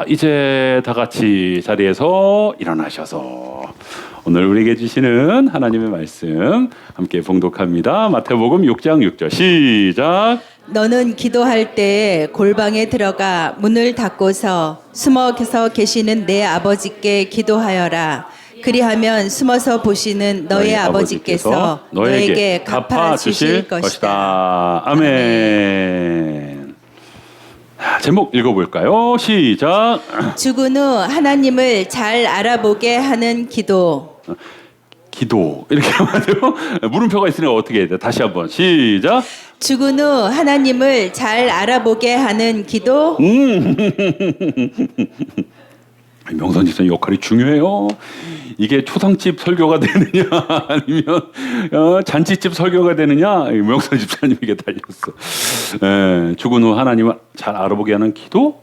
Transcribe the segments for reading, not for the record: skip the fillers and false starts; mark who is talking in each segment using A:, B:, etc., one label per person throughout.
A: 이제 다 같이 자리에서 일어나셔서 오늘 우리에게 주시는 하나님의 말씀 함께 봉독합니다. 마태복음 6장 6절 시작.
B: 너는 기도할 때 골방에 들어가 문을 닫고서 숨어서 계시는 내 아버지께 기도하여라. 그리하면 숨어서 보시는 너의 아버지께서 너에게 갚아 주실 것이다.
A: 아멘. 제목 읽어볼까요? 시작.
B: 죽은 후 하나님을 잘 알아보게 하는 기도.
A: 기도 이렇게 하면 돼요. 물음표가 있으니까 어떻게 해야 돼? 다시 한번 시작.
B: 죽은 후 하나님을 잘 알아보게 하는 기도.
A: 명선 집사님 역할이 중요해요. 이게 초상집 설교가 되느냐 아니면 잔치집 설교가 되느냐 명선 집사님에게 달렸어. 죽은 후 하나님을 잘 알아보게 하는 기도?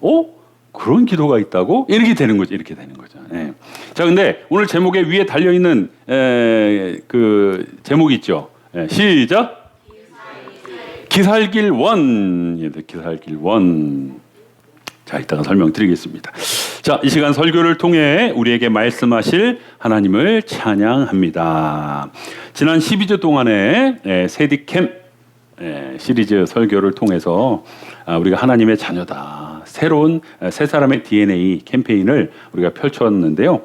A: 그런 기도가 있다고? 이렇게 되는 거죠. 이렇게 되는 거죠. 예. 자, 근데 오늘 제목에 위에 달려 있는 그 제목이 있죠. 시작. 기살길 원. 기살길 원. 자, 이따가 설명드리겠습니다. 자, 이 시간 설교를 통해 우리에게 말씀하실 하나님을 찬양합니다. 지난 12주 동안에 세디캠 시리즈 설교를 통해서 우리가 하나님의 자녀다. 새로운 새 사람의 DNA 캠페인을 우리가 펼쳤는데요.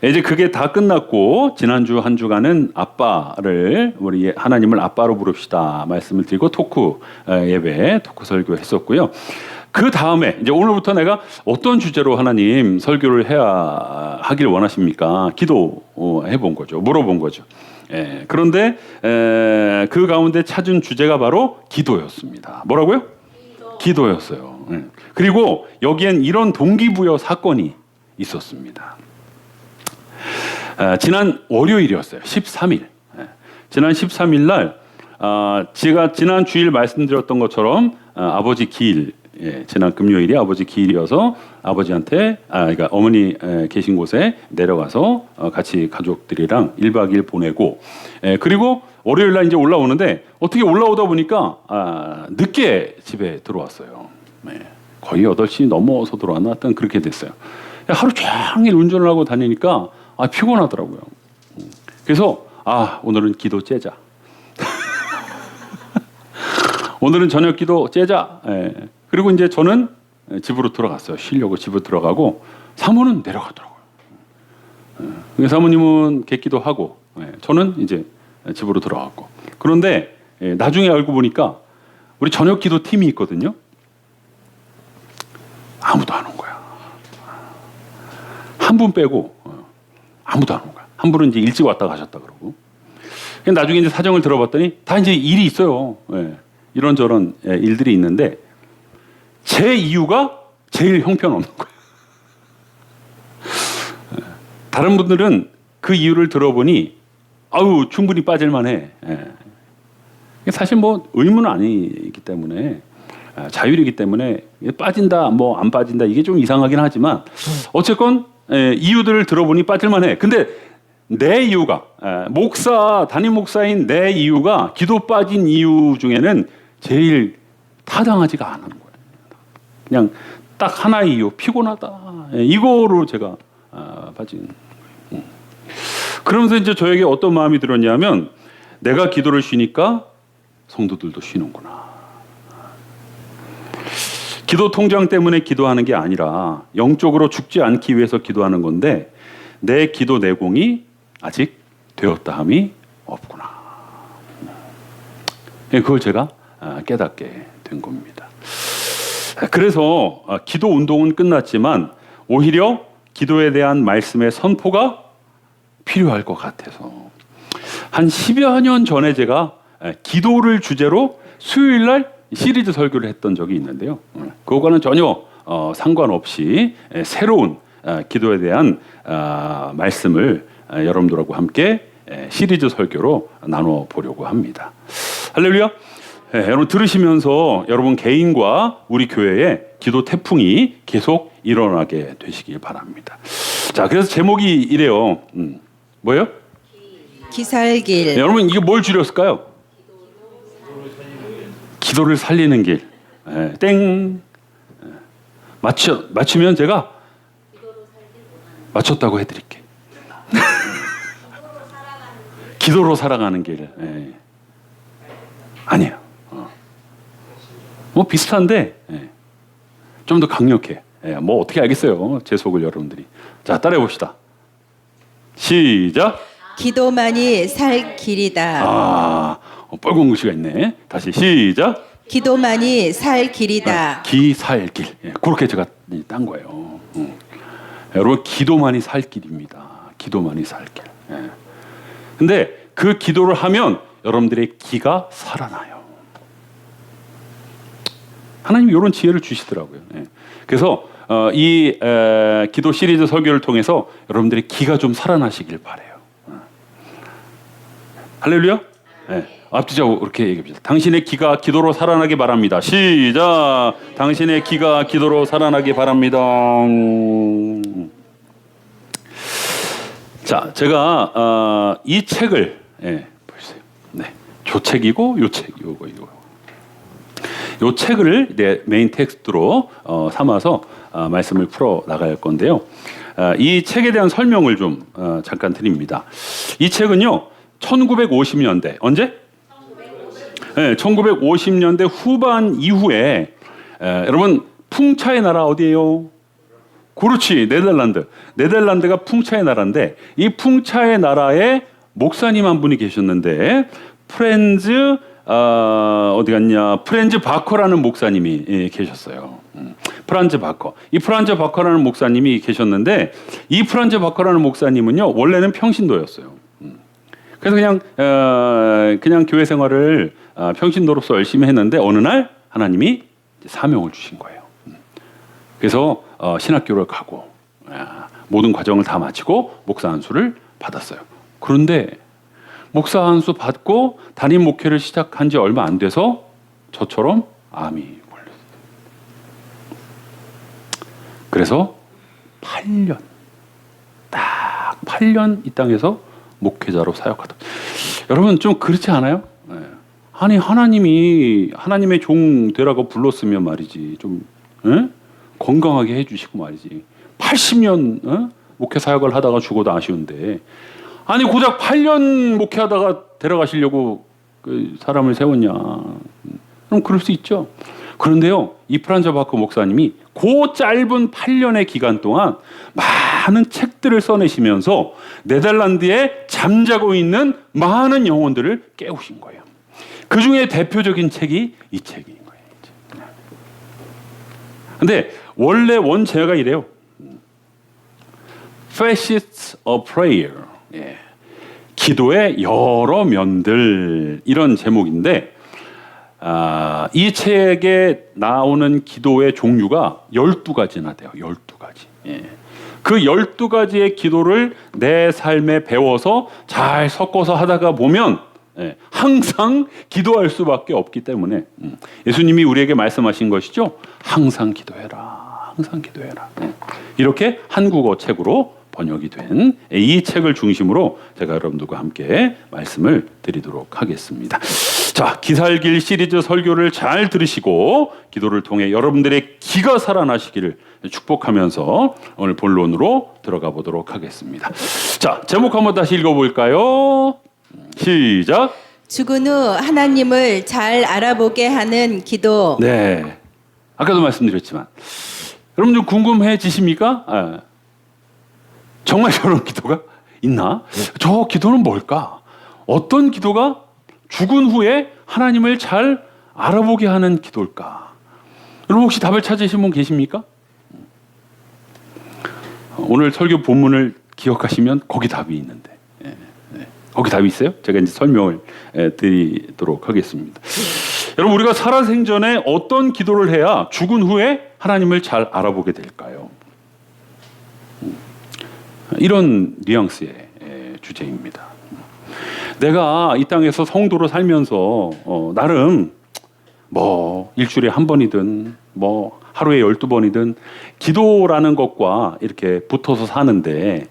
A: 이제 그게 다 끝났고 지난주 한 주간은 아빠를 우리 하나님을 아빠로 부릅시다 말씀을 드리고 토크 예배 토크 설교 했었고요. 그 다음에 이제 오늘부터 내가 어떤 주제로 하나님 설교를 해야 하길 원하십니까? 기도해 본 거죠. 물어본 거죠. 그런데 그 가운데 찾은 주제가 바로 기도였습니다. 뭐라고요? 기도였어요. 그리고 여기엔 이런 동기부여 사건이 있었습니다. 지난 월요일이었어요. 13일. 지난 13일 날 제가 지난 주일 말씀드렸던 것처럼 아버지 기일 지난 금요일이 아버지 기일이어서 아버지한테 그러니까 어머니 계신 곳에 내려가서 같이 가족들이랑 1박 2일 보내고 그리고 월요일 날 이제 올라오는데 어떻게 올라오다 보니까 늦게 집에 들어왔어요. 거의 8시 넘어서 들어왔나 하여튼 그렇게 됐어요. 하루 종일 운전을 하고 다니니까 피곤하더라고요. 그래서 오늘은 기도 째자. 오늘은 저녁 기도 째자. 그리고 이제 저는 집으로 들어갔어요. 쉬려고 집으로 들어가고 사모는 내려가더라고요. 사모님은 객기도 하고 저는 이제 집으로 들어갔고 그런데 나중에 알고 보니까 우리 저녁 기도 팀이 있거든요. 아무도 안 온 거야. 한 분 빼고 아무도 안 온 거야. 한 분은 이제 일찍 왔다 가셨다 그러고 나중에 이제 사정을 들어봤더니 다 이제 일이 있어요. 이런저런 일들이 있는데 제 이유가 제일 형편없는 거예요. 다른 분들은 그 이유를 들어보니 충분히 빠질만해. 사실 뭐 의무는 아니기 때문에 자율이기 때문에 빠진다 뭐 안 빠진다 이게 좀 이상하긴 하지만 어쨌건 이유들을 들어보니 빠질만해. 근데 내 이유가 담임 목사인 내 이유가 기도 빠진 이유 중에는 제일 타당하지가 않은 거예요. 그냥 딱 하나의 이유 피곤하다 이거로 제가 빠진 거예요. 그러면서 이제 저에게 어떤 마음이 들었냐면 내가 기도를 쉬니까 성도들도 쉬는구나. 기도 통장 때문에 기도하는 게 아니라 영적으로 죽지 않기 위해서 기도하는 건데 내 기도 내공이 아직 되었다함이 없구나. 그걸 제가 깨닫게 된 겁니다. 그래서 기도 운동은 끝났지만 오히려 기도에 대한 말씀의 선포가 필요할 것 같아서 한 10여 년 전에 제가 기도를 주제로 수요일 날 시리즈 설교를 했던 적이 있는데요. 그거와는 전혀 상관없이 새로운 기도에 대한 말씀을 여러분들하고 함께 시리즈 설교로 나눠보려고 합니다. 할렐루야. 여러분 들으시면서 여러분 개인과 우리 교회에 기도 태풍이 계속 일어나게 되시길 바랍니다. 자, 그래서 제목이 이래요. 뭐예요?
B: 기살길.
A: 여러분 이게 뭘 줄였을까요? 기도를 살리는 길. 땡. 맞추면 제가 맞췄다고 해드릴게. 기도로 살아가는 길. 예. 아니에요. 뭐 비슷한데 좀 더 강력해. 뭐 어떻게 알겠어요? 제 속을 여러분들이. 자, 따라해 봅시다. 시작.
B: 기도만이 살 길이다.
A: 뻘건 글씨가 있네. 다시 시작.
B: 기도만이 살 길이다.
A: 기살길. 그렇게 제가 딴 거예요. 여러분, 기도만이 살 길입니다. 기도만이 살 길. 근데 그 기도를 하면 여러분들의 기가 살아나요. 하나님이 이런 지혜를 주시더라고요. 그래서 이 기도 시리즈 설교를 통해서 여러분들의 기가 좀 살아나시길 바라요. 할렐루야. 앞뒤자고 이렇게 얘기합니다. 당신의 기가 기도로 살아나기 바랍니다. 시작. 당신의 기가 기도로 살아나기 바랍니다. 자, 제가 이 책을 보세요. 조책이고 요 책, 요거. 요 책을 메인 텍스트로 삼아서 말씀을 풀어 나갈 건데요. 이 책에 대한 설명을 좀 잠깐 드립니다. 이 책은요, 1950년대 언제? 1950년대 후반 이후에 여러분, 풍차의 나라 어디예요? 그렇지, 네덜란드. 네덜란드가 풍차의 나라인데 이 풍차의 나라에 목사님 한 분이 계셨는데 프렌즈 어디 갔냐? 프렌즈 바커라는 목사님이 계셨어요. 프란즈 바커. 이 프란즈 바커라는 목사님이 계셨는데 이 프란즈 바커라는 목사님은요, 원래는 평신도였어요. 그래서 그냥 교회 생활을 평신도로서 열심히 했는데 어느 날 하나님이 사명을 주신 거예요. 그래서 신학교를 가고 모든 과정을 다 마치고 목사 안수를 받았어요. 그런데 목사 안수 받고 담임 목회를 시작한 지 얼마 안 돼서 저처럼 암이 걸렸어요. 그래서 8년, 딱 8년 이 땅에서 목회자로 사역하다. 여러분, 좀 그렇지 않아요? 아니, 하나님의 종 되라고 불렀으면 말이지, 좀 건강하게 해주시고 말이지. 80년 목회 사역을 하다가 죽어도 아쉬운데, 아니 고작 8년 목회하다가 데려가시려고 그 사람을 세웠냐? 그럼 그럴 수 있죠. 그런데요, 이 프란즈 바커 목사님이 그 짧은 8년의 기간 동안 많은 책들을 써내시면서 네덜란드에 잠자고 있는 많은 영혼들을 깨우신 거예요. 그 중에 대표적인 책이 이 책인 거예요. 근데 원래 원제가 이래요. Facets of Prayer. 기도의 여러 면들, 이런 제목인데 이 책에 나오는 기도의 종류가 12가지나 돼요. 12가지. 그 12가지의 기도를 내 삶에 배워서 잘 섞어서 하다가 보면 항상 기도할 수밖에 없기 때문에 예수님이 우리에게 말씀하신 것이죠. 항상 기도해라. 항상 기도해라. 이렇게 한국어 책으로 번역이 된 이 책을 중심으로 제가 여러분들과 함께 말씀을 드리도록 하겠습니다. 자, 기살길 시리즈 설교를 잘 들으시고 기도를 통해 여러분들의 기가 살아나시기를 축복하면서 오늘 본론으로 들어가 보도록 하겠습니다. 자, 제목 한번 다시 읽어볼까요? 시작.
B: 죽은 후 하나님을 잘 알아보게 하는 기도.
A: 네, 아까도 말씀드렸지만 여러분 좀 궁금해지십니까? 정말 저런 기도가 있나? 저 기도는 뭘까? 어떤 기도가 죽은 후에 하나님을 잘 알아보게 하는 기도일까? 여러분 혹시 답을 찾으신 분 계십니까? 오늘 설교 본문을 기억하시면 거기 답이 있는데, 거기 답이 있어요? 제가 이제 설명을 드리도록 하겠습니다. 여러분, 우리가 살아생전에 어떤 기도를 해야 죽은 후에 하나님을 잘 알아보게 될까요? 이런 뉘앙스의 주제입니다. 내가 이 땅에서 성도로 살면서 나름 뭐 일주일에 한 번이든 뭐 하루에 12번이든 기도라는 것과 이렇게 붙어서 사는데,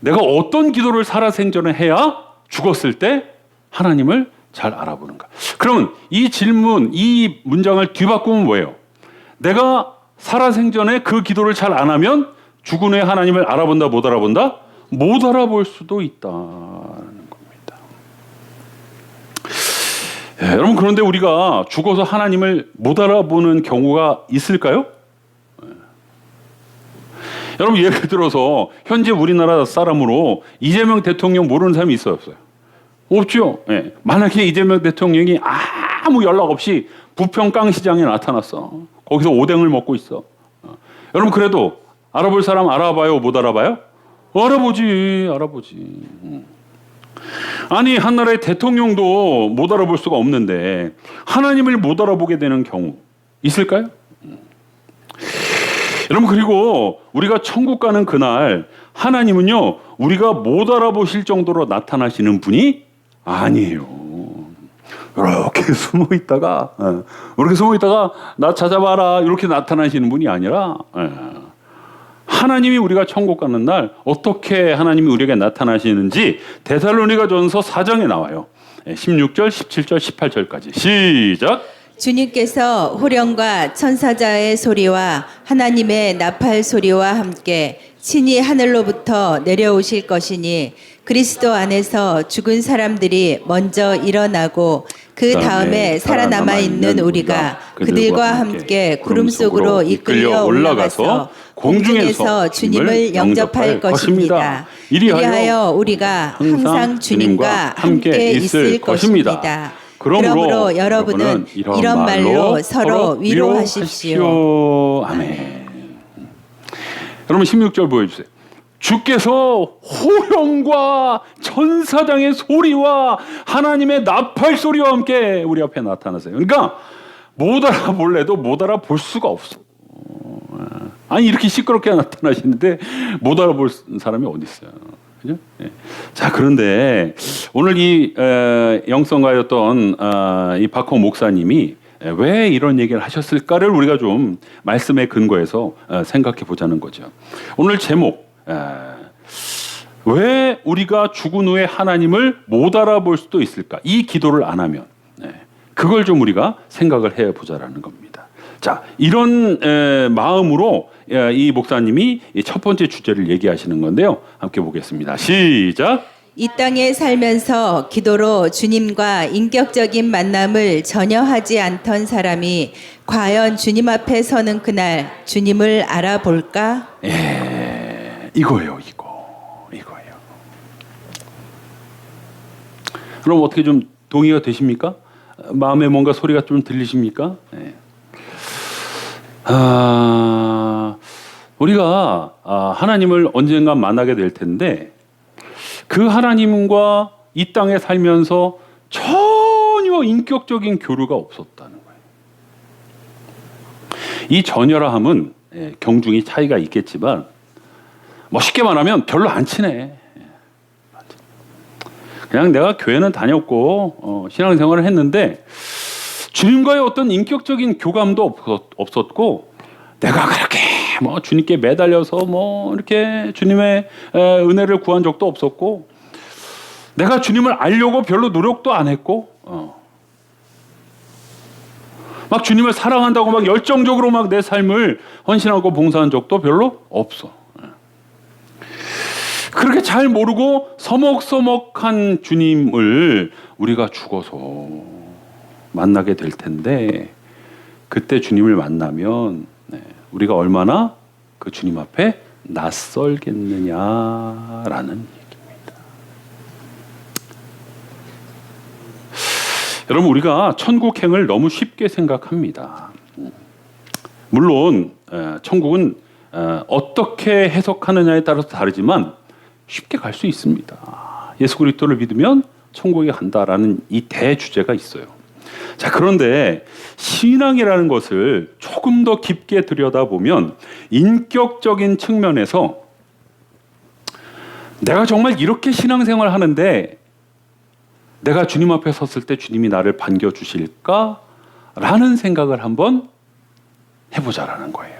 A: 내가 어떤 기도를 살아생전에 해야 죽었을 때 하나님을 잘 알아보는가? 그러면 이 질문, 이 문장을 뒤바꾸면 뭐예요? 내가 살아생전에 그 기도를 잘 안 하면 죽은 후에 하나님을 알아본다, 못 알아본다? 못 알아볼 수도 있다는 겁니다. 여러분, 그런데 우리가 죽어서 하나님을 못 알아보는 경우가 있을까요? 여러분, 예를 들어서 현재 우리나라 사람으로 이재명 대통령 모르는 사람이 있어요, 없어요? 없죠. 만약에 이재명 대통령이 아무 연락 없이 부평 시장에 나타났어. 거기서 오뎅을 먹고 있어. 여러분, 그래도 알아볼 사람 알아봐요, 못 알아봐요? 알아보지. 아니, 한 나라의 대통령도 못 알아볼 수가 없는데 하나님을 못 알아보게 되는 경우 있을까요? 여러분, 그리고 우리가 천국 가는 그날 하나님은요, 우리가 못 알아보실 정도로 나타나시는 분이 아니에요. 이렇게 숨어 있다가 나 찾아봐라 이렇게 나타나시는 분이 아니라, 하나님이 우리가 천국 가는 날 어떻게 하나님이 우리에게 나타나시는지 데살로니가전서 4장에 나와요. 16절, 17절, 18절까지 시작.
B: 주님께서 호령과 천사자의 소리와 하나님의 나팔 소리와 함께 친히 하늘로부터 내려오실 것이니 그리스도 안에서 죽은 사람들이 먼저 일어나고 그 다음에 살아남아 있는 우리가 그들과 함께 구름 속으로 이끌려 올라가서 공중에서 주님을 영접할 것입니다. 이리하여 우리가 항상 주님과 함께 있을 것입니다. 그러므로 여러분은 이런 말로 서로 위로하십시오.
A: 아멘. 여러분, 16절 보여주세요. 주께서 호령과 천사장의 소리와 하나님의 나팔 소리와 함께 우리 앞에 나타나세요. 그러니까 못 알아볼래도 못 알아볼 수가 없어. 아니, 이렇게 시끄럽게 나타나시는데 못 알아볼 사람이 어디 있어요? 그죠? 자, 그런데 오늘 이 영성가였던 이 박홍 목사님이 왜 이런 얘기를 하셨을까를 우리가 좀 말씀에 근거해서 생각해 보자는 거죠. 오늘 제목, 왜 우리가 죽은 후에 하나님을 못 알아볼 수도 있을까? 이 기도를 안 하면 그걸 좀 우리가 생각을 해보자라는 겁니다. 자, 이런 마음으로 이 목사님이 첫 번째 주제를 얘기하시는 건데요. 함께 보겠습니다. 시작.
B: 이 땅에 살면서 기도로 주님과 인격적인 만남을 전혀 하지 않던 사람이 과연 주님 앞에 서는 그날 주님을 알아볼까?
A: 이거예요. 그럼 어떻게 좀 동의가 되십니까? 마음에 뭔가 소리가 좀 들리십니까? 우리가 하나님을 언젠가 만나게 될 텐데 그 하나님과 이 땅에 살면서 전혀 인격적인 교류가 없었다는 거예요. 이 전혀라함은 경중이 차이가 있겠지만 쉽게 말하면 별로 안 친해. 그냥 내가 교회는 다녔고 신앙생활을 했는데 주님과의 어떤 인격적인 교감도 없었고 내가 그렇게 주님께 매달려서 이렇게 주님의 은혜를 구한 적도 없었고 내가 주님을 알려고 별로 노력도 안 했고 막 주님을 사랑한다고 막 열정적으로 막 내 삶을 헌신하고 봉사한 적도 별로 없어. 그렇게 잘 모르고 서먹서먹한 주님을 우리가 죽어서 만나게 될 텐데 그때 주님을 만나면 우리가 얼마나 그 주님 앞에 낯설겠느냐라는 얘기입니다. 여러분, 우리가 천국행을 너무 쉽게 생각합니다. 물론 천국은 어떻게 해석하느냐에 따라서 다르지만 쉽게 갈 수 있습니다. 예수 그리스도를 믿으면 천국에 간다라는 이 대주제가 있어요. 자, 그런데 신앙이라는 것을 조금 더 깊게 들여다보면 인격적인 측면에서 내가 정말 이렇게 신앙생활 하는데 내가 주님 앞에 섰을 때 주님이 나를 반겨주실까? 라는 생각을 한번 해보자라는 거예요.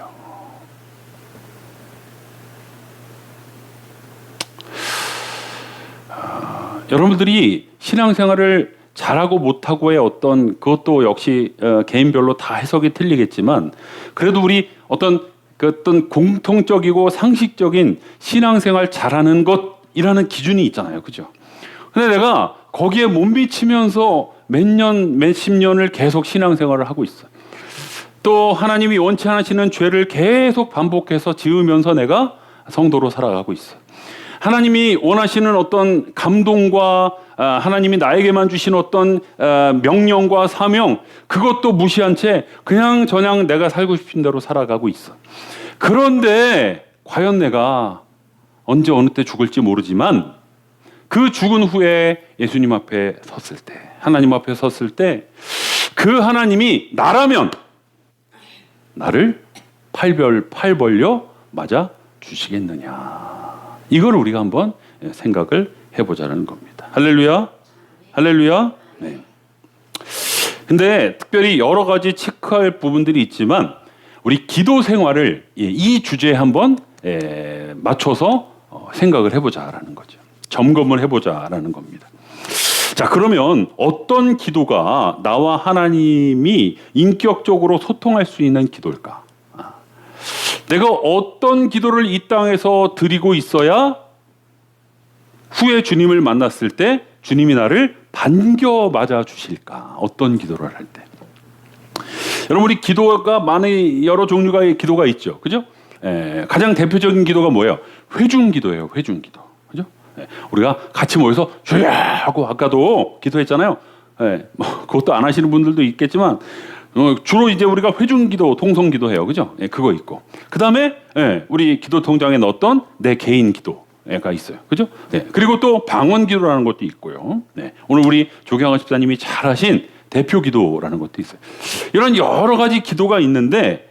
A: 여러분들이 신앙생활을 잘하고 못하고의 어떤 그것도 역시 개인별로 다 해석이 틀리겠지만 그래도 우리 어떤 그 어떤 공통적이고 상식적인 신앙생활 잘하는 것이라는 기준이 있잖아요. 그죠? 근데 내가 거기에 못 미치면서 몇 년, 몇십 년을 계속 신앙생활을 하고 있어. 또 하나님이 원치 않으시는 죄를 계속 반복해서 지으면서 내가 성도로 살아가고 있어. 하나님이 원하시는 어떤 감동과 하나님이 나에게만 주신 어떤 명령과 사명, 그것도 무시한 채 그냥 저냥 내가 살고 싶은 대로 살아가고 있어. 그런데 과연 내가 언제 어느 때 죽을지 모르지만 그 죽은 후에 예수님 앞에 섰을 때, 하나님 앞에 섰을 때 그 하나님이 나라면 나를 팔 벌려 맞아 주시겠느냐. 이걸 우리가 한번 생각을 해보자는 겁니다. 할렐루야, 할렐루야. 네. 근데 특별히 여러 가지 체크할 부분들이 있지만 우리 기도 생활을 이 주제에 한번 맞춰서 생각을 해보자라는 거죠. 점검을 해보자라는 겁니다. 자, 그러면 어떤 기도가 나와 하나님이 인격적으로 소통할 수 있는 기도일까? 내가 어떤 기도를 이 땅에서 드리고 있어야 후에 주님을 만났을 때 주님이 나를 반겨 맞아 주실까? 어떤 기도를 할 때? 여러분, 우리 기도가 많은 여러 종류의 기도가 있죠. 그죠? 가장 대표적인 기도가 뭐예요? 회중 기도예요. 회중 기도. 그죠? 우리가 같이 모여서 주여 하고 아까도 기도했잖아요. 뭐 그것도 안 하시는 분들도 있겠지만 주로 이제 우리가 회중기도, 통성기도해요, 그죠? 그거 있고, 그 다음에 우리 기도 통장에 넣었던 내 개인 기도가 있어요, 그죠? 그리고 또 방언기도라는 것도 있고요. 오늘 우리 조경환 집사님이 잘하신 대표기도라는 것도 있어요. 이런 여러 가지 기도가 있는데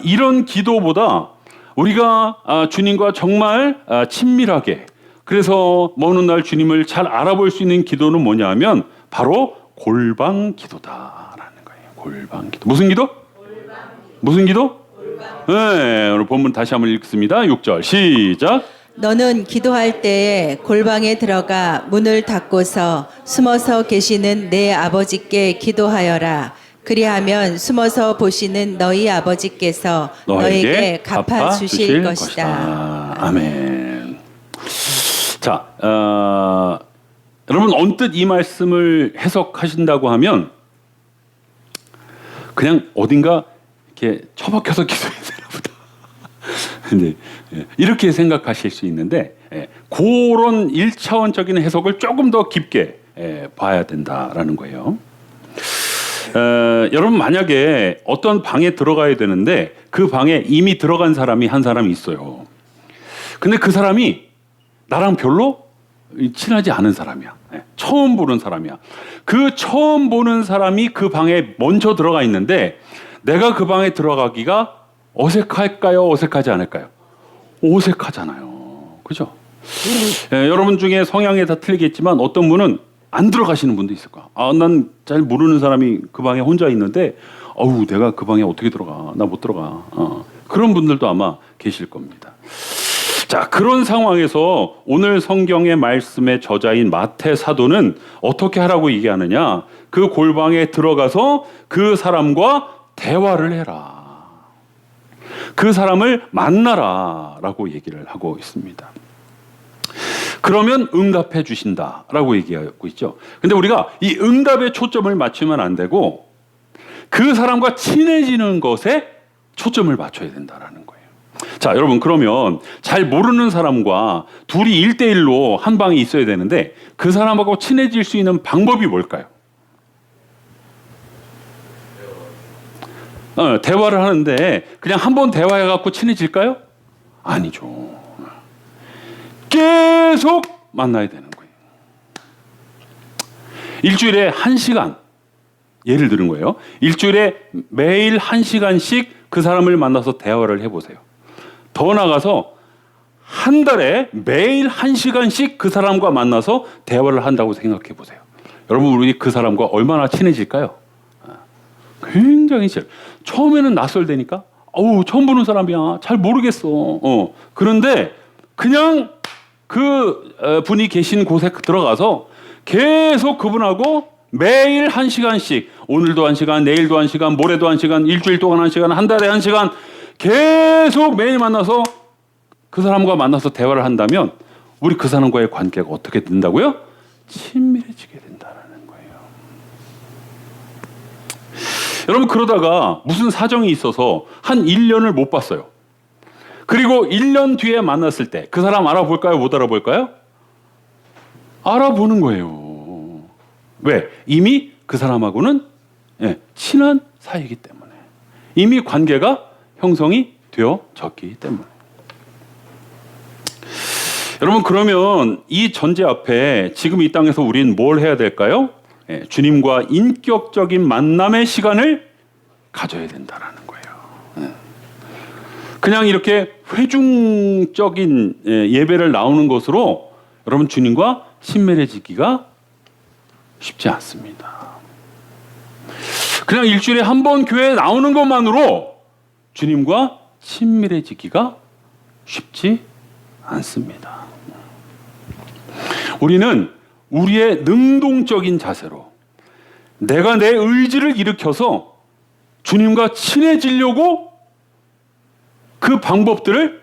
A: 이런 기도보다 우리가 주님과 정말 친밀하게, 그래서 먼 훗날 주님을 잘 알아볼 수 있는 기도는 뭐냐면 바로 골방 기도다라는 거예요. 골방 기도. 무슨 기도? 무슨 기도? 네, 오늘 본문 다시 한번 읽습니다. 6절 시작.
B: 너는 기도할 때에 골방에 들어가 문을 닫고서 숨어서 계시는 내 아버지께 기도하여라. 그리하면 숨어서 보시는 너희 아버지께서 너에게 갚아 주실 것이다.
A: 아멘. 자, 여러분 언뜻 이 말씀을 해석하신다고 하면 그냥 어딘가 이렇게 처박혀서 기도해야 되나 보다. 근데 이렇게 생각하실 수 있는데 그런 1차원적인 해석을 조금 더 깊게 봐야 된다라는 거예요. 여러분, 만약에 어떤 방에 들어가야 되는데 그 방에 이미 들어간 사람이 한 사람이 있어요. 근데 그 사람이 나랑 별로 친하지 않은 사람이야. 처음 보는 사람이야. 그 처음 보는 사람이 그 방에 먼저 들어가 있는데 내가 그 방에 들어가기가 어색할까요? 어색하지 않을까요? 어색하잖아요. 그죠? 여러분 중에 성향에 다 틀리겠지만 어떤 분은 안 들어가시는 분도 있을 거야. 난 잘 모르는 사람이 그 방에 혼자 있는데 내가 그 방에 어떻게 들어가? 나 못 들어가. 그런 분들도 아마 계실 겁니다. 자, 그런 상황에서 오늘 성경의 말씀의 저자인 마태 사도는 어떻게 하라고 얘기하느냐? 그 골방에 들어가서 그 사람과 대화를 해라. 그 사람을 만나라라고 얘기를 하고 있습니다. 그러면 응답해 주신다라고 얘기하고 있죠. 근데 우리가 이 응답에 초점을 맞추면 안 되고 그 사람과 친해지는 것에 초점을 맞춰야 된다라는 거예요. 자, 여러분, 그러면 잘 모르는 사람과 둘이 1대1로 한 방에 있어야 되는데 그 사람하고 친해질 수 있는 방법이 뭘까요? 대화를 하는데 그냥 한번 대화해갖고 친해질까요? 아니죠. 계속 만나야 되는 거예요. 일주일에 1시간, 예를 들은 거예요. 일주일에 매일 1시간씩 그 사람을 만나서 대화를 해보세요. 더 나가서 한 달에 매일 1시간씩 그 사람과 만나서 대화를 한다고 생각해 보세요. 여러분, 우리 그 사람과 얼마나 친해질까요? 굉장히 싫어요. 처음에는 낯설다니까. 처음 보는 사람이야. 잘 모르겠어. 그런데 그냥 그 분이 계신 곳에 들어가서 계속 그분하고 매일 1시간씩, 오늘도 1시간, 내일도 1시간, 모레도 1시간, 일주일 동안 1시간, 한 달에 1시간 계속 매일 만나서 그 사람과 만나서 대화를 한다면 우리 그 사람과의 관계가 어떻게 된다고요? 친밀해지게 된다는 거예요. 여러분 그러다가 무슨 사정이 있어서 한 1년을 못 봤어요. 그리고 1년 뒤에 만났을 때 그 사람 알아볼까요? 못 알아볼까요? 알아보는 거예요. 왜? 이미 그 사람하고는 친한 사이이기 때문에. 이미 관계가 형성이 되어졌기 때문에. 여러분 그러면 이 전제 앞에 지금 이 땅에서 우리는 뭘 해야 될까요? 주님과 인격적인 만남의 시간을 가져야 된다라는 거예요. 그냥 이렇게 회중적인 예배를 나오는 것으로 여러분 주님과 친밀해지기가 쉽지 않습니다. 그냥 일주일에 한 번 교회에 나오는 것만으로 주님과 친밀해지기가 쉽지 않습니다. 우리는 우리의 능동적인 자세로 내가 내 의지를 일으켜서 주님과 친해지려고 그 방법들을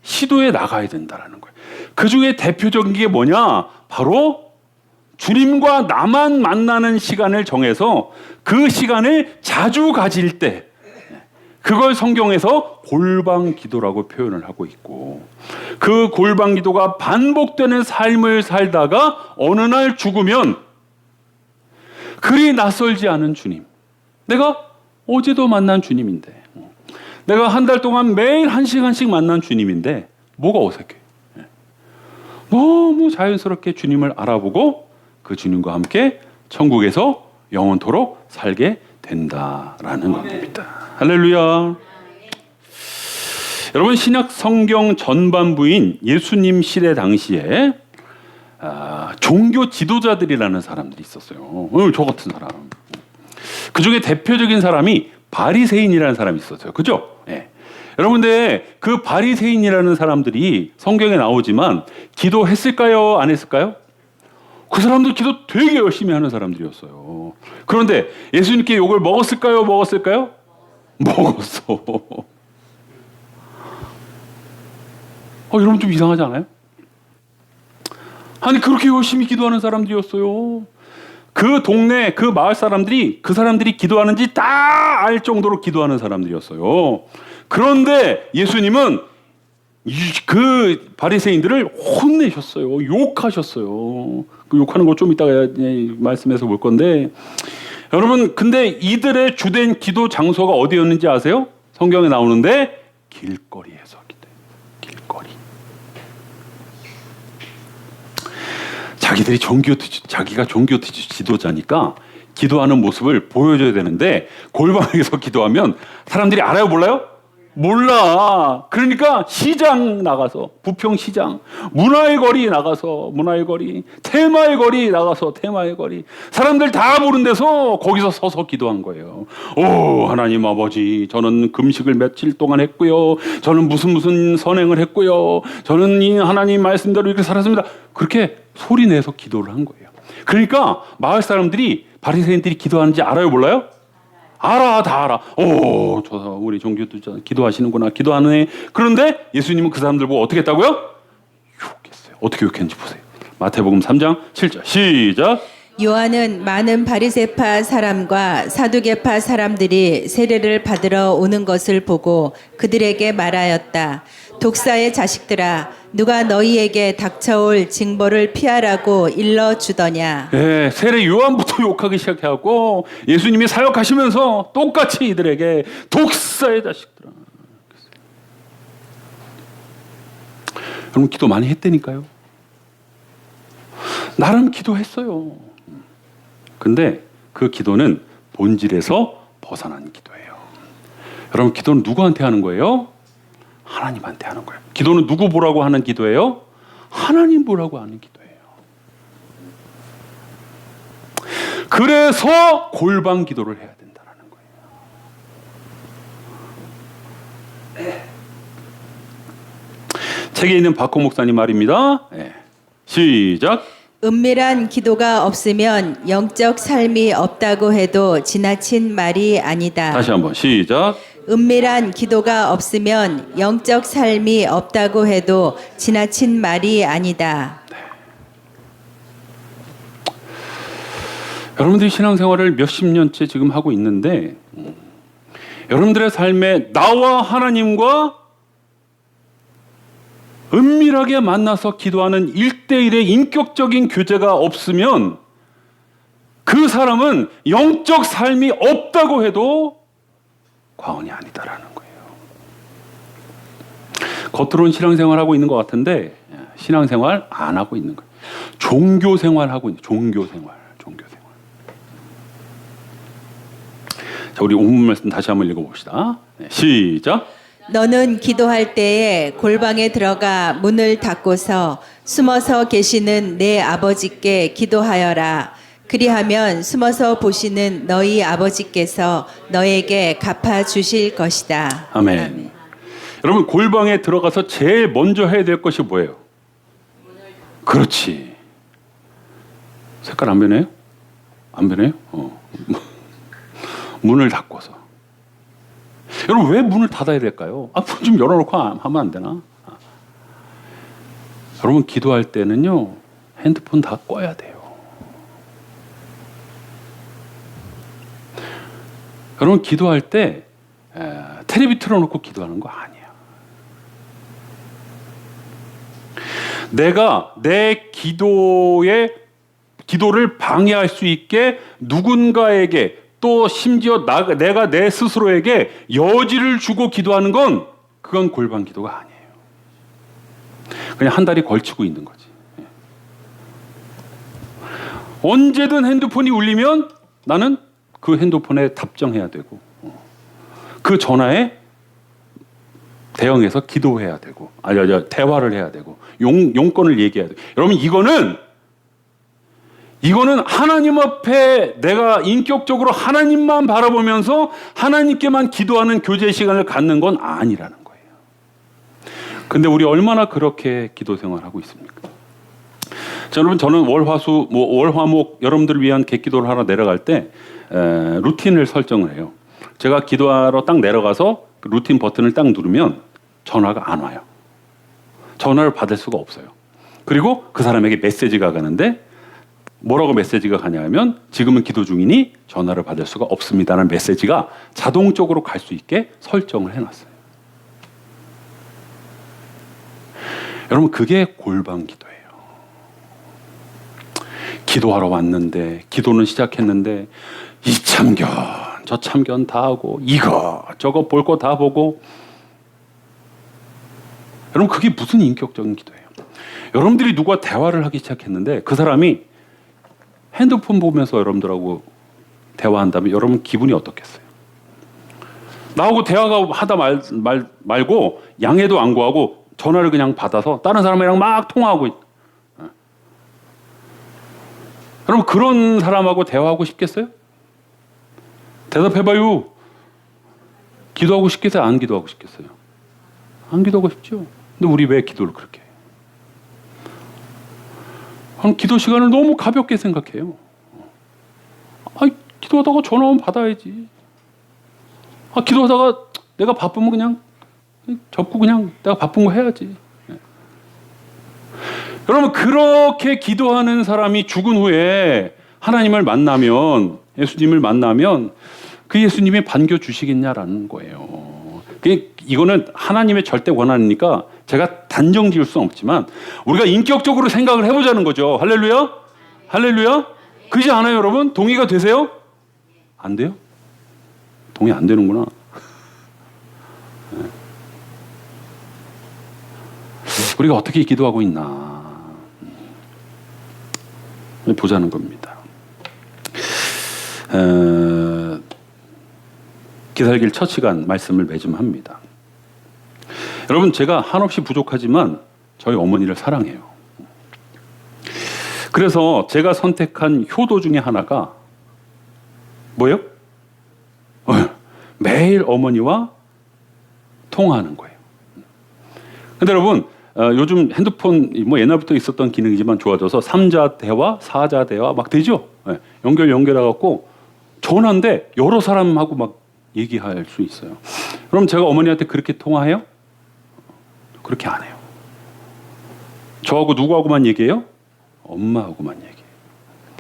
A: 시도해 나가야 된다는 거예요. 그 중에 대표적인 게 뭐냐? 바로 주님과 나만 만나는 시간을 정해서 그 시간을 자주 가질 때 그걸 성경에서 골방 기도라고 표현을 하고 있고 그 골방 기도가 반복되는 삶을 살다가 어느 날 죽으면 그리 낯설지 않은 주님, 내가 어제도 만난 주님인데 내가 한 달 동안 매일 1시간씩 만난 주님인데 뭐가 어색해? 너무 자연스럽게 주님을 알아보고 그 주님과 함께 천국에서 영원토록 살게 된다라는 겁니다. 할렐루야. 여러분 신약 성경 전반부인 예수님 시대 당시에 종교 지도자들이라는 사람들이 있었어요. 저 같은 사람. 그 중에 대표적인 사람이 바리새인이라는 사람이 있었어요. 그죠? 네. 여러분들 그 바리새인이라는 사람들이 성경에 나오지만 기도했을까요? 안 했을까요? 그 사람들 기도 되게 열심히 하는 사람들이었어요. 그런데 예수님께 욕을 먹었을까요? 먹었을까요? 먹었어. 여러분 좀 이상하지 않아요? 아니 그렇게 열심히 기도하는 사람들이었어요. 그 동네 그 마을 사람들이 그 사람들이 기도하는지 다 알 정도로 기도하는 사람들이었어요. 그런데 예수님은 그 바리새인들을 혼내셨어요. 욕하셨어요. 그 욕하는 거 좀 이따가 말씀해서 볼 건데 여러분 근데 이들의 주된 기도 장소가 어디였는지 아세요? 성경에 나오는데 길거리에서 기도해요. 길거리. 자기가 종교 지도자니까 기도하는 모습을 보여줘야 되는데 골방에서 기도하면 사람들이 알아요? 몰라요? 몰라. 그러니까 시장 나가서 부평 시장, 문화의 거리 나가서 문화의 거리, 테마의 거리 나가서 테마의 거리, 사람들 다 보는 데서 거기서 서서 기도한 거예요. 오 하나님 아버지, 저는 금식을 며칠 동안 했고요. 저는 무슨 선행을 했고요. 저는 이 하나님 말씀대로 이렇게 살았습니다. 그렇게 소리 내서 기도를 한 거예요. 그러니까 마을 사람들이 바리새인들이 기도하는지 알아요? 몰라요? 알아, 다 알아. 오, 저 우리 종교도 기도하시는구나. 기도하네. 그런데 예수님은 그 사람들 보고 어떻게 했다고요? 욕했어요. 어떻게 욕했는지 보세요. 마태복음 3장 7절 시작.
B: 요한은 많은 바리새파 사람과 사두개파 사람들이 세례를 받으러 오는 것을 보고 그들에게 말하였다. 독사의 자식들아, 누가 너희에게 닥쳐올 징벌을 피하라고 일러주더냐.
A: 네, 세례 요한부터 욕하기 시작하고 예수님이 사역하시면서 똑같이 이들에게 독사의 자식들아. 여러분 기도 많이 했다니까요. 나름 기도했어요. 근데 그 기도는 본질에서 벗어난 기도예요. 여러분 기도는 누구한테 하는 거예요? 하나님한테 하는 거예요. 기도는 누구 보라고 하는 기도예요? 하나님 보라고 하는 기도예요. 그래서 골방 기도를 해야 된다는 거예요. 책에 있는 박호 목사님 말입니다. 시작.
B: 은밀한 기도가 없으면 영적 삶이 없다고 해도 지나친 말이 아니다.
A: 다시 한번 시작.
B: 은밀한 기도가 없으면 영적 삶이 없다고 해도 지나친 말이 아니다.
A: 여러분들이 신앙생활을 몇십 년째 지금 하고 있는데 여러분들의 삶에 나와 하나님과 은밀하게 만나서 기도하는 1대1의 인격적인 교제가 없으면 그 사람은 영적 삶이 없다고 해도 과언이 아니다라는 거예요. 겉으로는 신앙생활 하고 있는 것 같은데 신앙생활 안 하고 있는 거예요. 종교생활 하고 있는 종교생활. 자, 우리 본문 말씀 다시 한번 읽어봅시다. 네, 시작.
B: 너는 기도할 때에 골방에 들어가 문을 닫고서 숨어서 계시는 내 아버지께 기도하여라. 그리하면 숨어서 보시는 너희 아버지께서 너에게 갚아주실 것이다.
A: 아멘.
B: 아멘.
A: 여러분 골방에 들어가서 제일 먼저 해야 될 것이 뭐예요? 그렇지. 색깔 안 변해요? 안 변해요? 문을 닫고서. 여러분 왜 문을 닫아야 될까요? 문 좀 열어놓고 하면 안 되나? 여러분 기도할 때는요 핸드폰 다 꺼야 돼요. 여러분 기도할 때 텔레비 틀어놓고 기도하는 거 아니에요. 내가 내 기도를 방해할 수 있게 누군가에게 또 심지어 내가 내 스스로에게 여지를 주고 기도하는 건 그건 골방 기도가 아니에요. 그냥 한 다리 걸치고 있는 거지. 언제든 핸드폰이 울리면 나는 그 핸드폰에 답장해야 되고 그 전화에 대응해서 기도해야 되고 대화를 해야 되고 용건을 얘기해야 되고 여러분 이거는 하나님 앞에 내가 인격적으로 하나님만 바라보면서 하나님께만 기도하는 교제 시간을 갖는 건 아니라는 거예요. 근데 우리 얼마나 그렇게 기도 생활하고 있습니까? 자, 여러분 저는 월화수 월화목 여러분들을 위한 객기도를 하러 내려갈 때 루틴을 설정을 해요. 제가 기도하러 딱 내려가서 그 루틴 버튼을 딱 누르면 전화가 안 와요. 전화를 받을 수가 없어요. 그리고 그 사람에게 메시지가 가는데 뭐라고 메시지가 가냐면 지금은 기도 중이니 전화를 받을 수가 없습니다라는 메시지가 자동적으로 갈 수 있게 설정을 해놨어요. 여러분 그게 골방 기도예요. 기도하러 왔는데 기도는 시작했는데 이 참견 저 참견 다 하고 이거 저거 볼 거 다 보고 여러분 그게 무슨 인격적인 기도예요? 여러분들이 누가 대화를 하기 시작했는데 그 사람이 핸드폰 보면서 여러분들하고 대화한다면 여러분 기분이 어떻겠어요? 나하고 대화가 하다 말고 양해도 안 구하고 전화를 그냥 받아서 다른 사람이랑 막 통화하고 여러분 그런 사람하고 대화하고 싶겠어요? 대답해봐요. 기도하고 싶겠어요? 안 기도하고 싶겠어요? 안 기도하고 싶죠? 근데 우리 왜 기도를 그렇게 해요? 기도 시간을 너무 가볍게 생각해요. 기도하다가 전화 오면 받아야지. 기도하다가 내가 바쁘면 그냥 접고 그냥 내가 바쁜 거 해야지. 여러분 그렇게 기도하는 사람이 죽은 후에 하나님을 만나면 예수님을 만나면 그 예수님이 반겨주시겠냐라는 거예요. 이거는 하나님의 절대 권한이니까 제가 단정 지을 수는 없지만 우리가 인격적으로 생각을 해보자는 거죠. 할렐루야? 할렐루야? 그러지 않아요 여러분? 동의가 되세요? 안 돼요? 동의 안 되는구나. 우리가 어떻게 기도하고 있나 보자는 겁니다. 기살길 첫 시간 말씀을 매주 합니다. 여러분 제가 한없이 부족하지만 저희 어머니를 사랑해요. 그래서 제가 선택한 효도 중에 하나가 뭐예요? 매일 어머니와 통화하는 거예요. 근데 여러분 요즘 핸드폰 옛날부터 있었던 기능이지만 좋아져서 3자 대화, 4자 대화 막 되죠? 연결해갖고 전화인데 여러 사람하고 막 얘기할 수 있어요. 그럼 제가 어머니한테 그렇게 통화해요? 그렇게 안 해요. 저하고 누구하고만 얘기해요? 엄마하고만 얘기해요.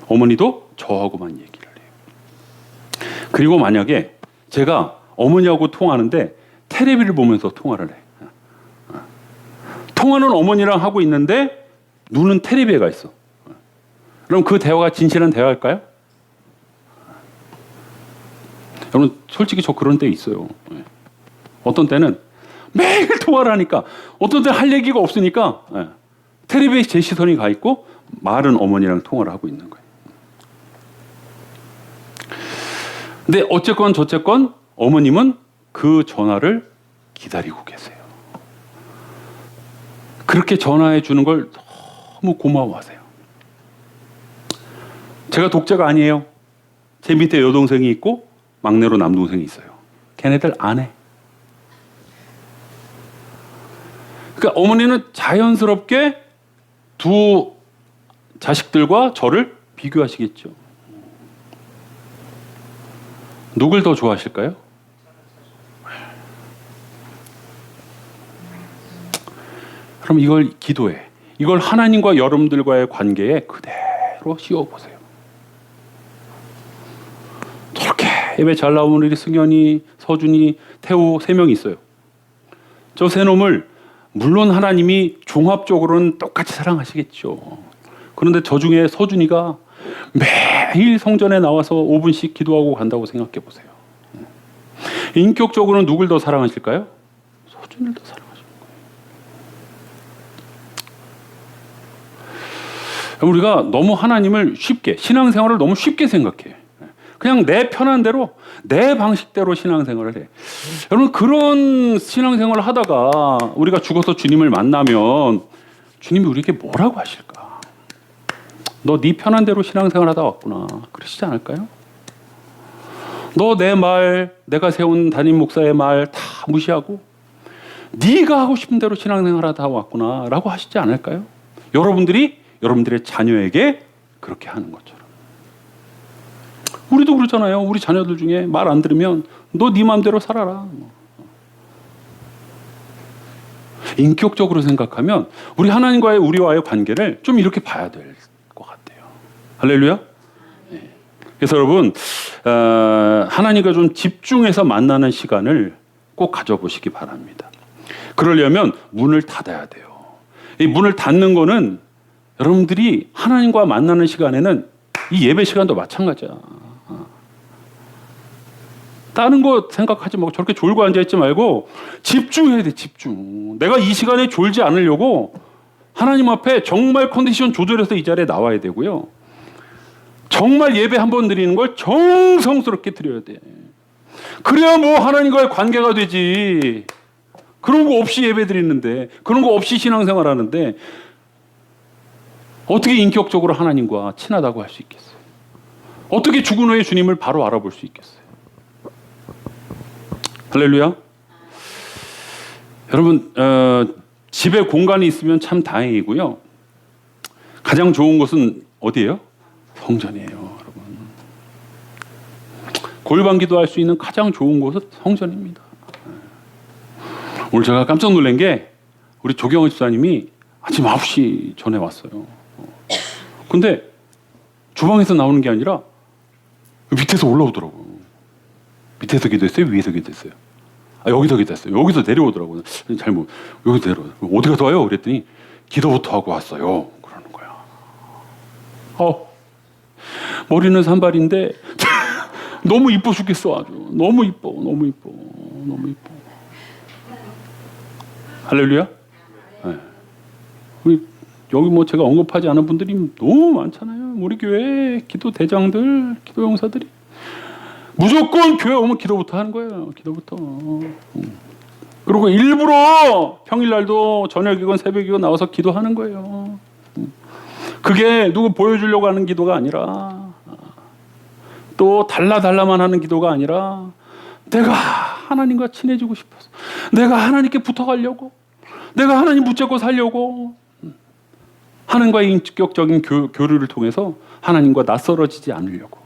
A: 어머니도 저하고만 얘기를 해요. 그리고 만약에 제가 어머니하고 통화하는데 테레비를 보면서 통화를 해. 통화는 어머니랑 하고 있는데 눈은 테레비에 가 있어. 그럼 그 대화가 진실한 대화일까요? 여러분 솔직히 저 그런 때 있어요. 어떤 때는 매일 통화를 하니까 어떤 때는 할 얘기가 없으니까 테레비에 제 시선이 가 있고 말은 어머니랑 통화를 하고 있는 거예요. 근데 어쨌건 저쨌건 어머님은 그 전화를 기다리고 계세요. 그렇게 전화해 주는 걸 너무 고마워하세요. 제가 독자가 아니에요. 제 밑에 여동생이 있고 막내로 남동생이 있어요. 걔네들 안 해. 그러니까 어머니는 자연스럽게 두 자식들과 저를 비교하시겠죠. 누굴 더 좋아하실까요? 그럼 이걸 기도해. 이걸 하나님과 여러분들과의 관계에 그대로 씌워보세요. 저렇게 예배 잘 나오는 우리 승현이, 서준이, 태우 3명이 있어요. 저 세 놈을 물론 하나님이 종합적으로는 똑같이 사랑하시겠죠. 그런데 저 중에 서준이가 매일 성전에 나와서 5분씩 기도하고 간다고 생각해 보세요. 인격적으로는 누굴 더 사랑하실까요? 서준이를 더 사랑하시는 거예요. 우리가 너무 하나님을 쉽게, 신앙생활을 너무 쉽게 생각해. 그냥 내 편한 대로, 내 방식대로 신앙생활을 해. 여러분 그런 신앙생활을 하다가 우리가 죽어서 주님을 만나면 주님이 우리에게 뭐라고 하실까? 너 네 편한 대로 신앙생활 하다 왔구나. 그러시지 않을까요? 너 내 말, 내가 세운 담임 목사의 말 다 무시하고 네가 하고 싶은 대로 신앙생활 하다 왔구나 라고 하시지 않을까요? 여러분들이 여러분들의 자녀에게 그렇게 하는 것처럼. 우리도 그렇잖아요. 우리 자녀들 중에 말 안 들으면 너 네 마음대로 살아라. 인격적으로 생각하면 우리 하나님과의 우리와의 관계를 좀 이렇게 봐야 될 것 같아요. 할렐루야. 네. 그래서 여러분 하나님과 좀 집중해서 만나는 시간을 꼭 가져보시기 바랍니다. 그러려면 문을 닫아야 돼요. 이 문을 닫는 거는 여러분들이 하나님과 만나는 시간에는 이 예배 시간도 마찬가지야. 다른 거 생각하지 말고 저렇게 졸고 앉아있지 말고 집중해야 돼. 집중. 내가 이 시간에 졸지 않으려고 하나님 앞에 정말 컨디션 조절해서 이 자리에 나와야 되고요. 정말 예배 한 번 드리는 걸 정성스럽게 드려야 돼. 그래야 뭐 하나님과의 관계가 되지. 그런 거 없이 예배 드리는데, 그런 거 없이 신앙생활 하는데 어떻게 인격적으로 하나님과 친하다고 할 수 있겠어요? 어떻게 죽은 후에 주님을 바로 알아볼 수 있겠어요? 할렐루야. 여러분 집에 공간이 있으면 참 다행이고요. 가장 좋은 곳은 어디예요? 성전이에요. 여러분. 골방기도 할 수 있는 가장 좋은 곳은 성전입니다. 오늘 제가 깜짝 놀란 게 우리 조경호 집사님이 아침 9시 전에 왔어요. 근데 주방에서 나오는 게 아니라 밑에서 올라오더라고요. 밑에서 기도했어요? 위에서 기도했어요? 여기서 기도했어요. 여기서 내려오더라고요. 잘못 여기서 내려오요. 어디 갔다 와요? 그랬더니 기도부터 하고 왔어요. 그러는 거야. 머리는 산발인데 너무 이뻐 죽겠어. 아주 너무 이뻐. 너무 이뻐. 너무 이뻐. 할렐루야. 네. 우리 여기 뭐 제가 언급하지 않은 분들이 너무 많잖아요. 우리 교회 기도 대장들, 기도 용사들이 무조건 교회 오면 기도부터 하는 거예요. 기도부터. 그리고 일부러 평일날도 저녁이건 새벽이건 나와서 기도하는 거예요. 그게 누구 보여주려고 하는 기도가 아니라 또 달라달라만 하는 기도가 아니라 내가 하나님과 친해지고 싶어서 내가 하나님께 붙어가려고 내가 하나님 붙잡고 살려고 하나님과의 인격적인 교류를 통해서 하나님과 낯설어지지 않으려고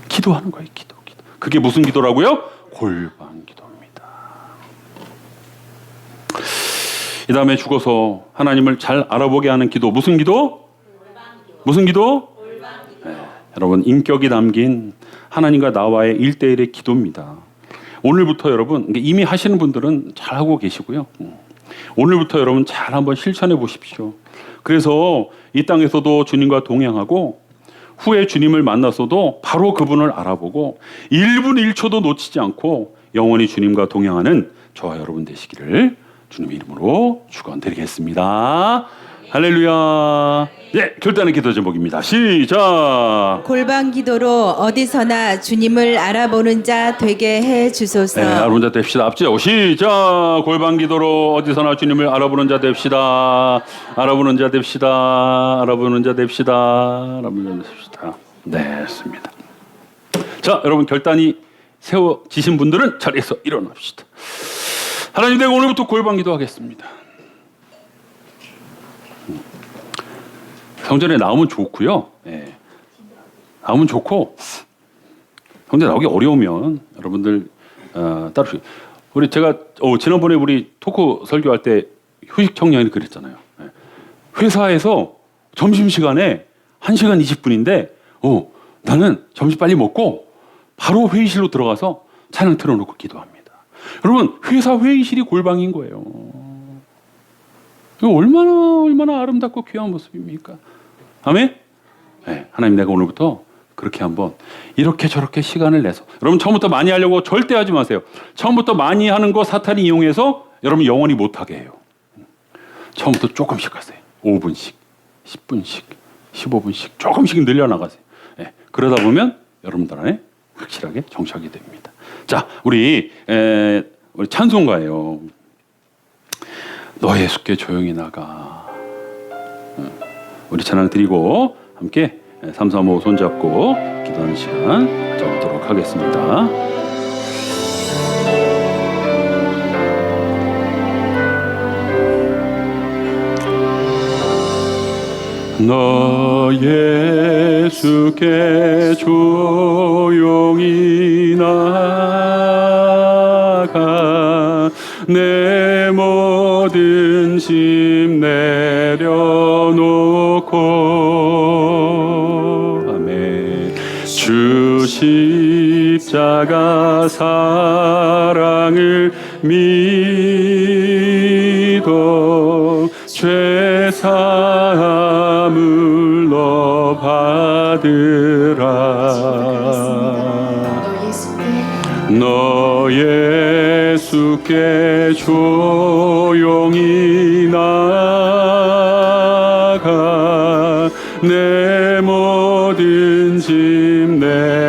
A: 기도하는 거예요. 기도. 그게 무슨 기도라고요? 골방 기도. 이 다음에 죽어서 하나님을 잘 알아보게 하는 기도. 무슨 기도? 무슨 기도? 네, 여러분 인격이 담긴 하나님과 나와의 1대1의 기도입니다. 오늘부터 여러분 이미 하시는 분들은 잘 하고 계시고요. 오늘부터 여러분 잘 한번 실천해 보십시오. 그래서 이 땅에서도 주님과 동행하고 후에 주님을 만났어도 바로 그분을 알아보고 1분 1초도 놓치지 않고 영원히 주님과 동행하는 저와 여러분 되시기를 주님의 이름으로 축원드리겠습니다. 할렐루야. 네, 결단의 기도 제목입니다. 시작.
B: 골방 기도로 어디서나 주님을 알아보는 자 되게 해 주소서.
A: 네, 알아보는 자 됩시다. 앞지하고 시작. 골방 기도로 어디서나 주님을 알아보는 자 됩시다. 알아보는 자 됩시다. 알아보는 자 됩시다. 알아보는 자 됩시다. 네, 했습니다. 자, 여러분 결단이 세워지신 분들은 자리에서 일어납시다. 하나님, 내가 오늘부터 골방 기도하겠습니다. 성전에 나오면 좋고요. 예. 나오면 좋고, 성전에 나오기 어려우면 여러분들 따로 우리 제가 지난번에 우리 토크 설교할 때 휴식 청년이 그랬잖아요. 예. 회사에서 점심 시간에 1시간 20분인데 나는 점심 빨리 먹고 바로 회의실로 들어가서 찬양 틀어놓고 기도합니다. 여러분 회사 회의실이 골방인 거예요. 이거 얼마나 아름답고 귀한 모습입니까? 아멘? 네, 하나님 내가 오늘부터 그렇게 한번 이렇게 저렇게 시간을 내서 여러분 처음부터 많이 하려고 절대 하지 마세요. 처음부터 많이 하는 거 사탄이 이용해서 여러분 영원히 못하게 해요. 처음부터 조금씩 하세요. 5분씩, 10분씩, 15분씩 조금씩 늘려나가세요. 네, 그러다 보면 여러분들 안에 확실하게 정착이 됩니다. 자, 우리 찬송가예요. 너 예수께 조용히 나가. 우리 찬양 드리고 함께 3, 4, 5 손잡고 기도하는 시간 가져보도록 하겠습니다. 너 예수께 조용히 나가 내 모든 짐 내려놓고 아멘. 주 십자가 사랑을 믿어 죄 사함을 너 받으라. 너 예수께 조용히 나가 내 모든 짐 내놓고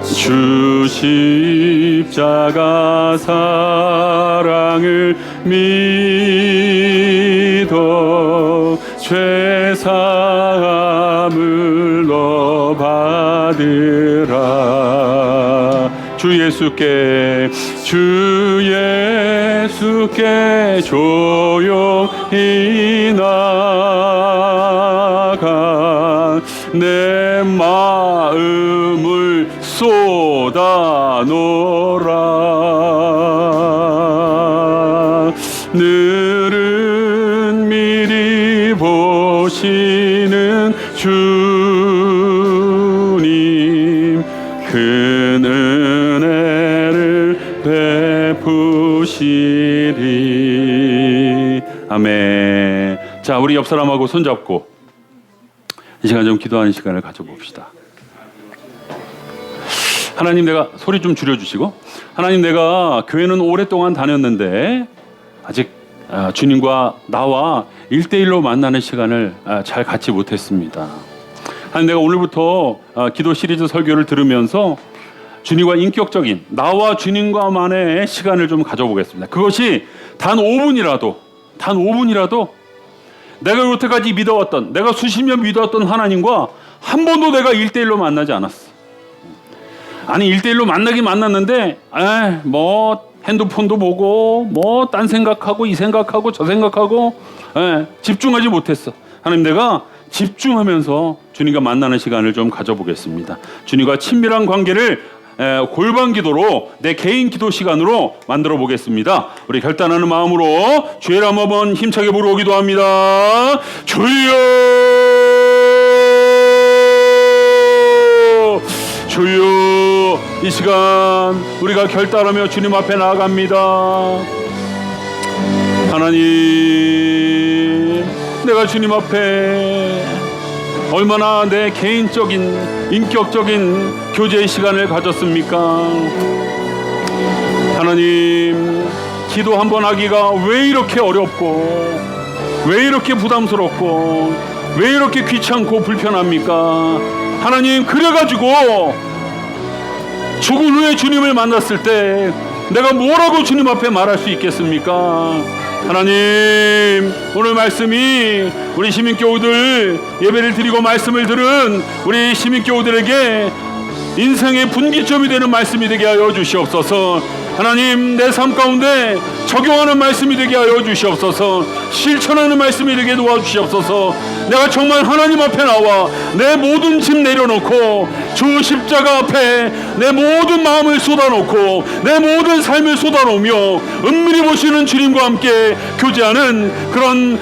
A: 주 십자가 사랑을 믿어 죄 사함을 너 받으라. 주 예수께 조용히 나가 내 마음을 쏟아놓으라. 늘은 미리 보시는 주님 큰 은혜를 베푸시리. 아멘. 자, 우리 옆 사람하고 손잡고 이 시간 좀 기도하는 시간을 가져봅시다. 하나님, 내가 소리 좀 줄여주시고, 하나님, 내가 교회는 오랫동안 다녔는데 아직 주님과 나와 1대1로 만나는 시간을 잘 갖지 못했습니다. 하나님, 내가 오늘부터 기도 시리즈 설교를 들으면서 주님과 인격적인 나와 주님과만의 시간을 좀 가져보겠습니다. 그것이 단 5분이라도 내가 여태까지 믿어왔던, 내가 수십 년 믿어왔던 하나님과 한 번도 내가 1대1로 만나지 않았어. 아니 1대1로 만나긴 만났는데 뭐 핸드폰도 보고 뭐 딴 생각하고 이 생각하고 저 생각하고 집중하지 못했어. 하나님, 내가 집중하면서 주님과 만나는 시간을 좀 가져보겠습니다. 주님과 친밀한 관계를 골방 기도로 내 개인 기도 시간으로 만들어 보겠습니다. 우리 결단하는 마음으로 주의 이름 한번 힘차게 부르기도 합니다. 주여, 주여. 이 시간 우리가 결단하며 주님 앞에 나아갑니다. 하나님, 내가 주님 앞에 얼마나 내 개인적인 인격적인 교제의 시간을 가졌습니까? 하나님, 기도 한 번 하기가 왜 이렇게 어렵고 왜 이렇게 부담스럽고 왜 이렇게 귀찮고 불편합니까? 하나님, 그래가지고 죽은 후에 주님을 만났을 때 내가 뭐라고 주님 앞에 말할 수 있겠습니까? 하나님, 오늘 말씀이 우리 시민교우들 예배를 드리고 말씀을 들은 우리 시민교우들에게 인생의 분기점이 되는 말씀이 되게 하여 주시옵소서. 하나님, 내 삶 가운데 적용하는 말씀이 되게 하여 주시옵소서. 실천하는 말씀이 되게 도와주시옵소서. 내가 정말 하나님 앞에 나와 내 모든 짐 내려놓고 주 십자가 앞에 내 모든 마음을 쏟아놓고 내 모든 삶을 쏟아놓으며 은밀히 보시는 주님과 함께 교제하는 그런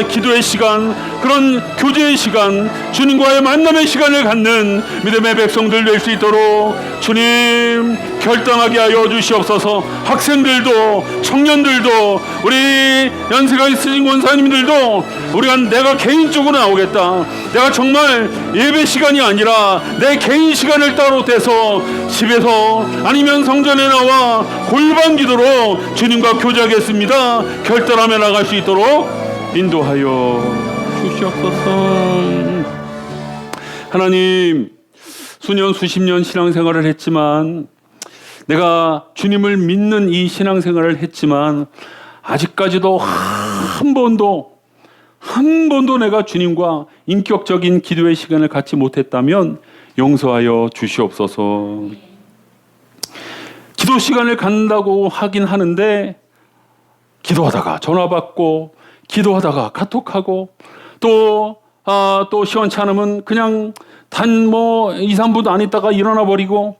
A: 기도의 시간, 그런 교제의 시간, 주님과의 만남의 시간을 갖는 믿음의 백성들 될 수 있도록 주님 결단하게 하여 주시옵소서. 학생들도 청년들도 우리 연세가 있으신 권사님들도 우리가 내가 개인적으로 나오겠다, 내가 정말 예배 시간이 아니라 내 개인 시간을 따로 떼서 집에서 아니면 성전에 나와 골방 기도로 주님과 교제하겠습니다. 결단하며 나갈 수 있도록 인도하여 주시옵소서. 하나님, 수년 수십 년 신앙생활을 했지만, 내가 주님을 믿는 이 신앙생활을 했지만 아직까지도 한 번도 내가 주님과 인격적인 기도의 시간을 갖지 못했다면 용서하여 주시옵소서. 기도 시간을 갖는다고 하긴 하는데 기도하다가 전화 받고 기도하다가 카톡하고 또 시원치 않으면 그냥 단 2, 3분도 안 있다가 일어나 버리고,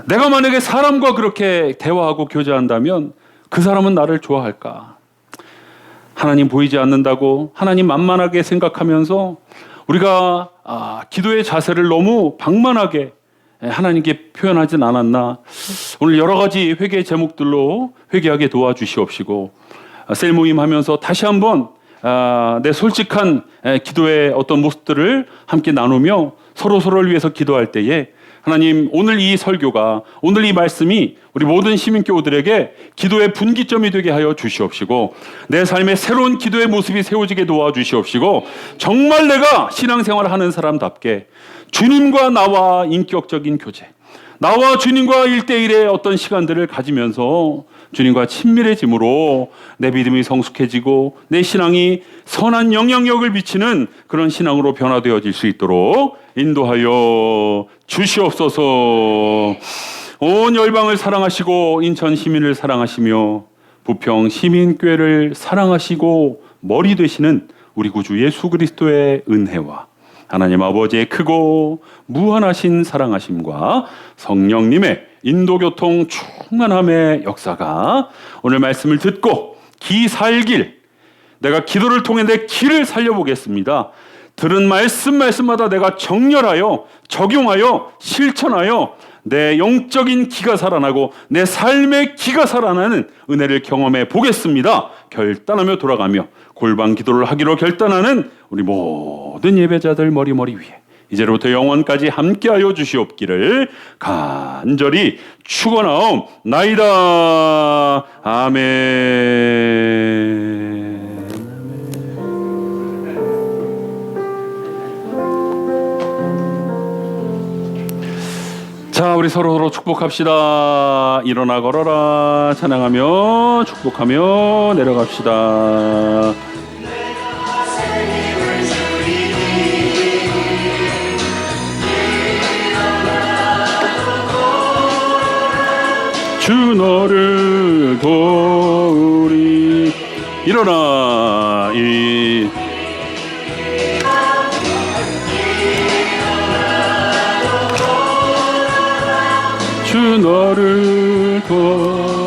A: 내가 만약에 사람과 그렇게 대화하고 교제한다면 그 사람은 나를 좋아할까? 하나님 보이지 않는다고 하나님 만만하게 생각하면서 우리가 기도의 자세를 너무 방만하게 하나님께 표현하진 않았나? 오늘 여러 가지 회개 제목들로 회개하게 도와주시옵시고, 셀 모임 하면서 다시 한번 내 솔직한 기도의 어떤 모습들을 함께 나누며 서로를 위해서 기도할 때에 하나님, 오늘 이 설교가, 오늘 이 말씀이 우리 모든 시민교우들에게 기도의 분기점이 되게 하여 주시옵시고, 내 삶의 새로운 기도의 모습이 세워지게 도와주시옵시고, 정말 내가 신앙생활을 하는 사람답게 주님과 나와 인격적인 교제, 나와 주님과 1대1의 어떤 시간들을 가지면서 주님과 친밀해짐으로 내 믿음이 성숙해지고 내 신앙이 선한 영향력을 미치는 그런 신앙으로 변화되어질 수 있도록 인도하여 주시옵소서. 온 열방을 사랑하시고 인천 시민을 사랑하시며 부평 시민교회를 사랑하시고 머리 되시는 우리 구주 예수 그리스도의 은혜와 하나님 아버지의 크고 무한하신 사랑하심과 성령님의 인도교통 충만함의 역사가 오늘 말씀을 듣고 기 살길, 내가 기도를 통해 내 기를 살려보겠습니다. 들은 말씀마다 내가 정렬하여 적용하여 실천하여 내 영적인 기가 살아나고 내 삶의 기가 살아나는 은혜를 경험해 보겠습니다. 결단하며 돌아가며 골방 기도를 하기로 결단하는 우리 모든 예배자들 머리 위에 이제로부터 영원까지 함께하여 주시옵기를 간절히 축원하옵나이다. 아멘. 자, 우리 서로 축복합시다. 일어나 걸어라 찬양하며 축복하며 내려갑시다. 주 너를 도우리. 일어나 너를 도와